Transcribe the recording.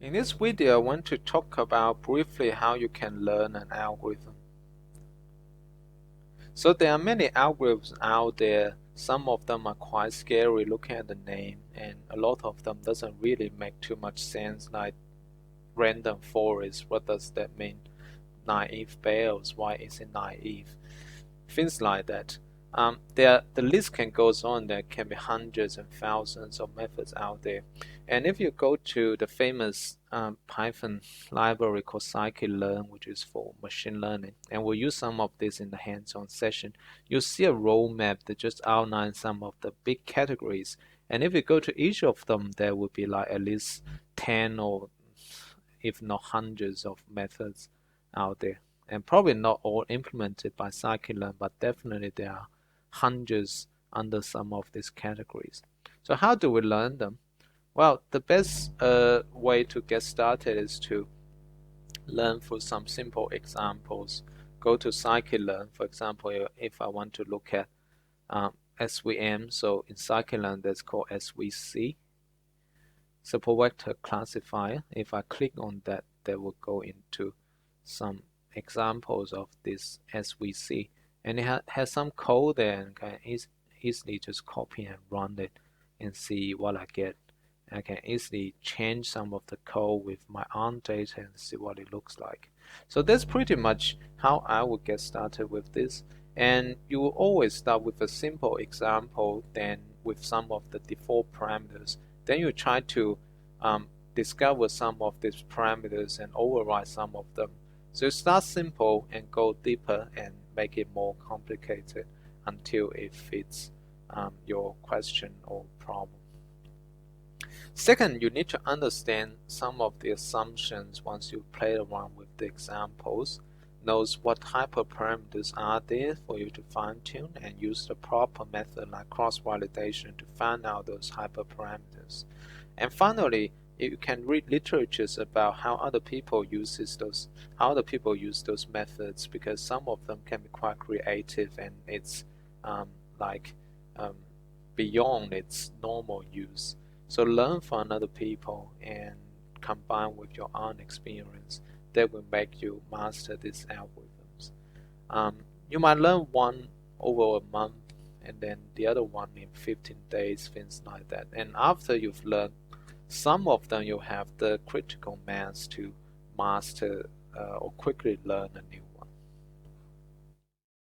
In this video, I want to talk about briefly how you can learn an algorithm. So there are many algorithms out there. Some of them are quite scary looking at the name, and a lot of them doesn't really make too much sense, like random forest. What does that mean? Naive Bayes, why is it naive? Things like that. The list can goes on. There can be hundreds and thousands of methods out there. And if you go to the famous Python library called scikit-learn, which is for machine learning, and we'll use some of this in the hands-on session, you'll see a roadmap that just outlines some of the big categories. And if you go to each of them, there will be like at least 10 or if not hundreds of methods out there, and probably not all implemented by scikit-learn, but definitely there are hundreds under some of these categories. So how do we learn them? Well, the best way to get started is to learn through some simple examples. Go to scikit-learn, for example, if I want to look at SVM, so in scikit-learn that's called SVC, support vector classifier. If I click on that, that will go into some examples of this SVC, and it has some code there, and can easily just copy and run it and see what I get. I can easily change some of the code with my own data and see what it looks like. So that's pretty much how I would get started with this. And you will always start with a simple example, then with some of the default parameters. Then you try to discover some of these parameters and override some of them. So you start simple and go deeper and make it more complicated until it fits your question or problem. Second, you need to understand some of the assumptions once you play around with the examples. Knows what hyperparameters are there for you to fine-tune, and use the proper method like cross-validation to find out those hyperparameters. And finally, you can read literatures about how other people use those methods, because some of them can be quite creative and it's like um, beyond its normal use. So learn from other people and combine with your own experience. That will make you master these algorithms. You might learn one over a month and then the other one in 15 days, things like that. And after you've learned some of them, you have the critical mass to master or quickly learn a new